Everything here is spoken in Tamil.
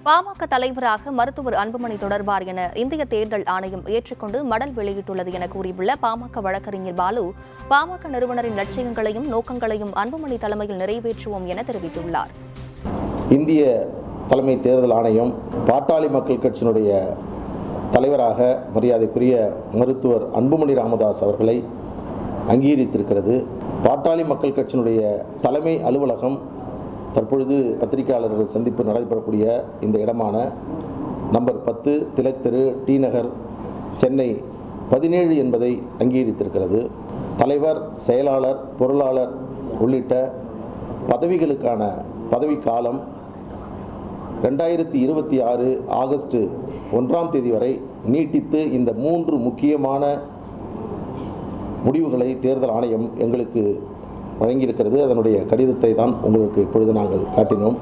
பாமக தலைவராக மருத்துவர் அன்புமணி தொடர்பார் என இந்திய தேர்தல் ஆணையம் ஏற்றுக்கொண்டு மடல் வெளியிட்டுள்ளது என கூறியுள்ள பாமக வழக்கறிஞர் பாலு, பாமக நிறுவனரின் லட்சியங்களையும் நோக்கங்களையும் அன்புமணி தலைமையில் நிறைவேற்றுவோம் என தெரிவித்துள்ளார். இந்திய தலைமை தேர்தல் ஆணையம் பாட்டாளி மக்கள் கட்சியினுடைய தலைவராக மரியாதைக்குரிய மருத்துவர் அன்புமணி ராமதாஸ் அவர்களை அங்கீகரித்திருக்கிறது. பாட்டாளி மக்கள் கட்சியினுடைய தலைமை அலுவலகம் தற்பொழுது பத்திரிகையாளர்கள் சந்திப்பு நடைபெறக்கூடிய இந்த இடமான நம்பர் 10 திலக் தெரு, டி நகர், சென்னை 17 என்பதை அங்கீகரித்திருக்கிறது. தலைவர், செயலாளர், பொருளாளர் உள்ளிட்ட பதவிகளுக்கான பதவிக்காலம் 2026 ஆகஸ்ட் 1ஆம் தேதி வரை நீட்டித்து இந்த 3 முக்கியமான முடிவுகளை தேர்தல் ஆணையம் எங்களுக்கு வழங்கியிருக்கிறது. அதனுடைய கடிதத்தை தான் உங்களுக்கு இப்பொழுது நாங்கள் காட்டினோம்.